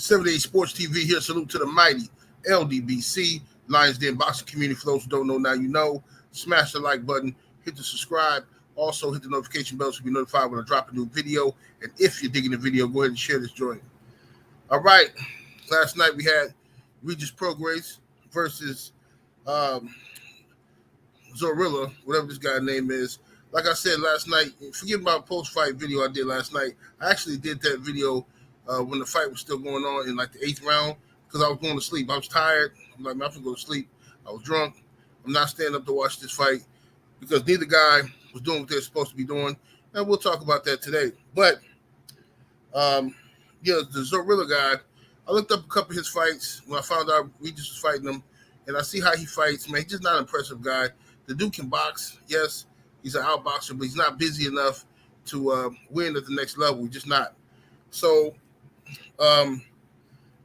78 Sports TV here. Salute to the mighty ldbc, Lions Den boxing community. For those who don't know, now you know. Smash the like button, hit the subscribe, also hit the notification bell so you'll be notified when I drop a new video. And if you're digging the video, go ahead and share this joint. All right, last night we had Regis Prograis versus Zorilla, whatever this guy's name is. Like I said last night, forget about post-fight video I did last night. I actually did that video when the fight was still going on in like the 8th round because I was going to sleep. I was tired. I'm like, I'm going to go to sleep. I was drunk. I'm not standing up to watch this fight because neither guy was doing what they're supposed to be doing. And we'll talk about that today. But, the Zorilla guy, I looked up a couple of his fights when I found out Regis was fighting him, and I see how he fights. Man, he's just not an impressive guy. The dude can box. Yes, he's an outboxer, but he's not busy enough to win at the next level. He's just not. So,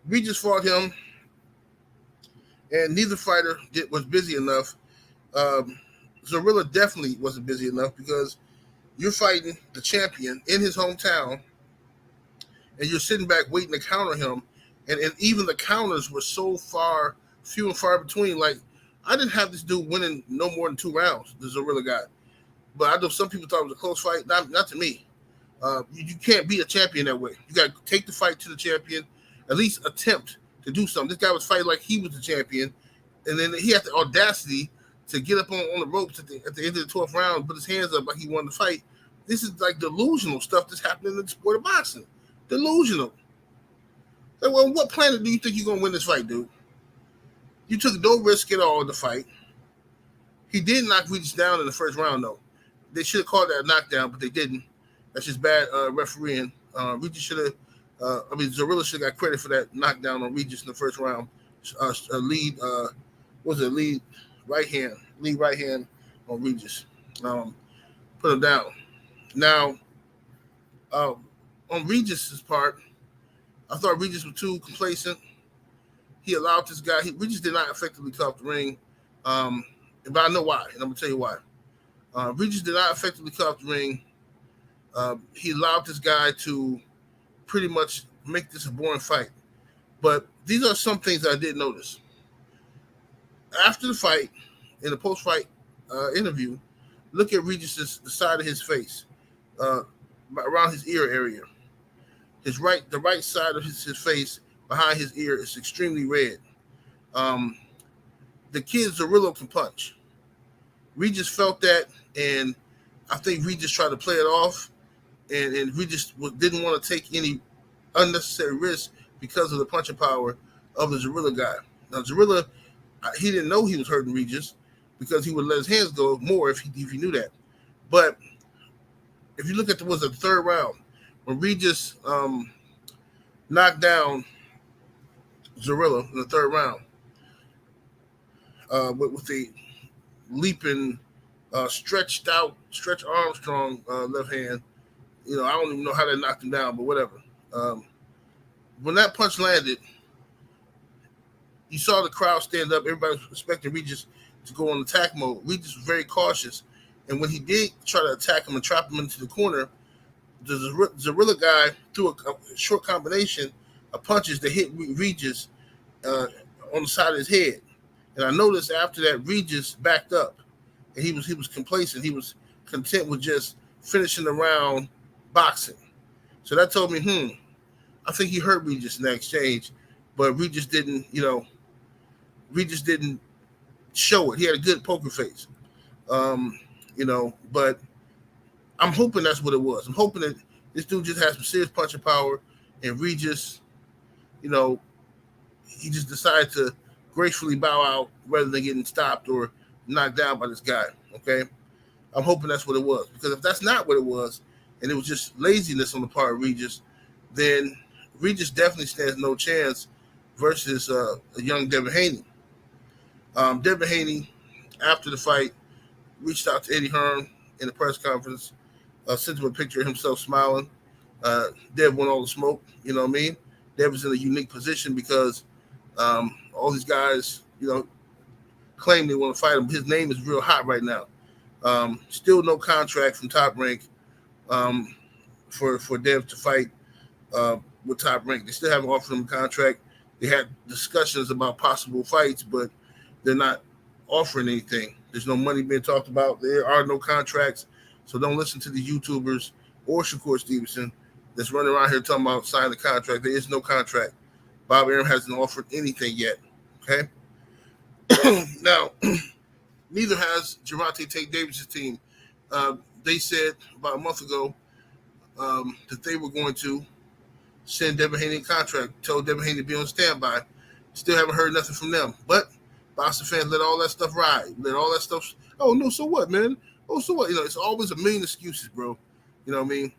Regis fought him, and neither fighter was busy enough. Zorilla definitely wasn't busy enough because you're fighting the champion in his hometown, and you're sitting back waiting to counter him, and even the counters were so few and far between. Like, I didn't have this dude winning no more than 2 rounds, the Zorilla guy. But I know some people thought it was a close fight. Not to me. You can't beat a champion that way. You got to take the fight to the champion, at least attempt to do something. This guy was fighting like he was the champion, and then he had the audacity to get up on the ropes at the end of the 12th round, put his hands up like he wanted to fight. This is like delusional stuff that's happening in the sport of boxing. Delusional. Like, well, what planet do you think you're going to win this fight, dude? You took no risk at all in the fight. He did knock Regis down in the first round, though. They should have called that a knockdown, but they didn't. That's just bad refereeing. Regis should have, Zorilla should have got credit for that knockdown on Regis in the first round. Lead right hand on Regis. Put him down. Now, on Regis's part, I thought Regis was too complacent. He allowed this guy. Regis did not effectively cut off the ring. But I know why, and I'm going to tell you why. Regis did not effectively cut off the ring. He allowed this guy to pretty much make this a boring fight. But these are some things I did notice. After the fight, in the post-fight interview, look at the side of his face, around his ear area. The right side of his face behind his ear is extremely red. The kid Zorilla can punch. Regis felt that, and I think Regis tried to play it off, and Regis didn't want to take any unnecessary risk because of the punching power of the Zorilla guy. Now, Zorilla, he didn't know he was hurting Regis because he would let his hands go more if he knew that. But if you look at the third round, when Regis knocked down Zorilla in the third round with the leaping, Stretch Armstrong left hand. I don't even know how they knocked him down, but whatever. When that punch landed, you saw the crowd stand up. Everybody was expecting Regis to go on attack mode. Regis was very cautious. And when he did try to attack him and trap him into the corner, the Zorilla guy threw a short combination of punches that hit Regis on the side of his head. And I noticed after that, Regis backed up. And he was complacent. He was content with just finishing the round boxing. So that told me, I think he hurt Regis in that exchange. But Regis didn't show it. He had a good poker face. But I'm hoping that's what it was. I'm hoping that this dude just has some serious punching power, and Regis, he just decided to gracefully bow out rather than getting stopped or knocked down by this guy, okay? I'm hoping that's what it was, because if that's not what it was, and it was just laziness on the part of Regis, then Regis definitely stands no chance versus a young Devin Haney. Devin Haney, after the fight, reached out to Eddie Hearn in the press conference, sent him a picture of himself smiling. Dev won all the smoke, you know what I mean? Dev was in a unique position because all these guys, claim they want to fight him. His name is real hot right now. Still no contract from Top Rank for Dev to fight with Top Rank. They still haven't offered him a contract. They had discussions about possible fights, but they're not offering anything. There's no money being talked about. There are no contracts. So don't listen to the YouTubers or Shakur Stevenson that's running around here talking about signing the contract. There is no contract. Bob Arum hasn't offered anything yet. Okay? Now, neither has Gervonta Tate Davis' team. They said about a month ago that they were going to send Devin Haney a contract, told Devin Haney to be on standby. Still haven't heard nothing from them. But Boston fans let all that stuff ride. Let all that stuff. Oh, no, so what, man? Oh, so what? It's always a million excuses, bro. You know what I mean?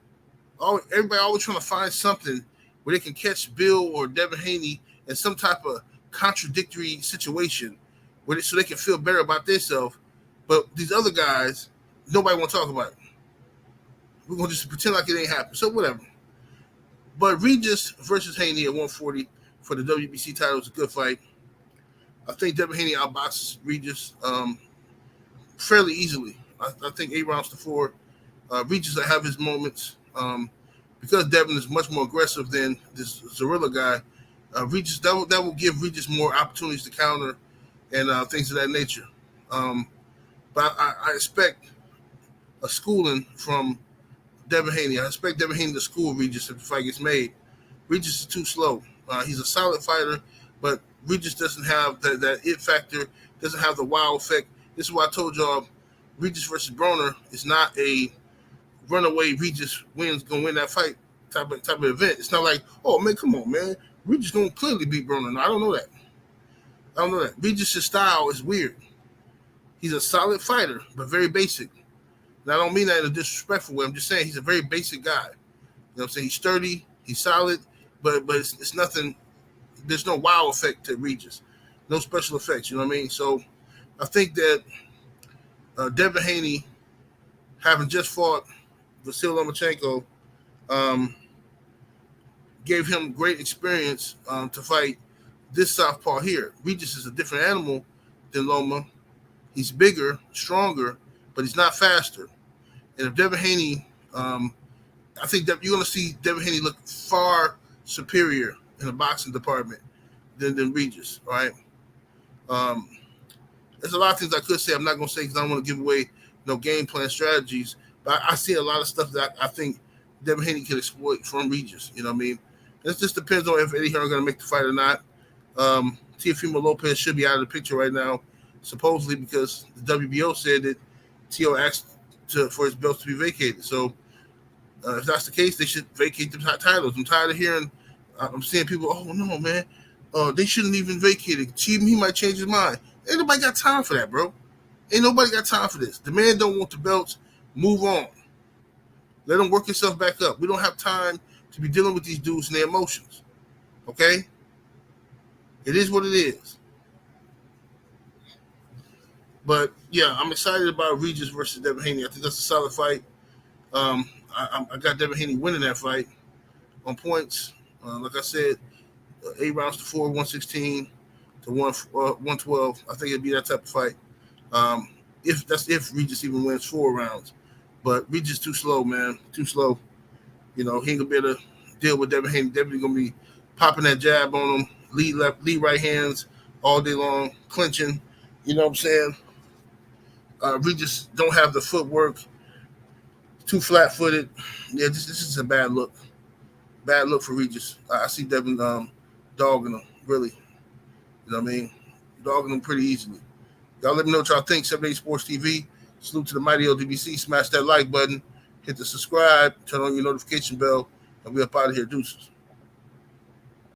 Everybody always trying to find something where they can catch Bill or Devin Haney in some type of contradictory situation so they can feel better about themselves. But these other guys, nobody want to talk about it. We're going to just pretend like it ain't happened. So whatever. But Regis versus Haney at 140 for the WBC title is a good fight. I think Devin Haney outboxes Regis fairly easily. I think 8 rounds to 4. Regis will have his moments. Because Devin is much more aggressive than this Zorilla guy, Regis that will give Regis more opportunities to counter and things of that nature. But I expect a schooling from Devin Haney. I expect Devin Haney to school Regis if the fight gets made. Regis is too slow. He's a solid fighter, but Regis doesn't have that it factor, doesn't have the wow effect. This is why I told y'all Regis versus Broner is not a runaway Regis gonna win that fight type of event. It's not like, oh man, come on, man. Regis gonna clearly beat Broner. No, I don't know that. Regis' style is weird. He's a solid fighter, but very basic. And I don't mean that in a disrespectful way. I'm just saying he's a very basic guy. You know what I'm saying? He's sturdy, he's solid, but it's nothing. There's no wow effect to Regis. No special effects, you know what I mean? So I think that Devin Haney, having just fought Vasyl Lomachenko, gave him great experience to fight this southpaw here. Regis is a different animal than Loma. He's bigger, stronger, but he's not faster. And if Devin Haney, I think that you're going to see Devin Haney look far superior in the boxing department than Regis, all right? There's a lot of things I could say. I'm not going to say because I don't want to give away no game plan strategies. But I see a lot of stuff that I think Devin Haney can exploit from Regis. You know what I mean? This just depends on if Eddie Hearn going to make the fight or not. Teofimo Lopez should be out of the picture right now, supposedly because the WBO said that Teo asked for his belts to be vacated. So if that's the case, they should vacate the titles. I'm tired of hearing. I'm seeing people. Oh no, man, they shouldn't even vacate it. He might change his mind. Ain't nobody got time for that, bro. Ain't nobody got time for this. The man don't want the belts. Move on. Let him work himself back up. We don't have time to be dealing with these dudes and their emotions. Okay? It is what it is. But, yeah, I'm excited about Regis versus Devin Haney. I think that's a solid fight. I got Devin Haney winning that fight on points. Like I said, 8 rounds to 4, 116 to 112. I think it'd be that type of fight. If Regis even wins 4 rounds. But Regis too slow, man. Too slow. You know, he ain't gonna be able to deal with Devin Haney. Devin gonna be popping that jab on him, lead left, lead right hands all day long, clinching. You know what I'm saying? Regis don't have the footwork. Too flat-footed. Yeah, this is a bad look. Bad look for Regis. I see Devin dogging him, really. You know what I mean? Dogging him pretty easily. Y'all let me know what y'all think. 78 Sports TV. Salute to the mighty ldbc. Smash that like button. Hit the subscribe. Turn on your notification bell. And we up out of here. Deuces.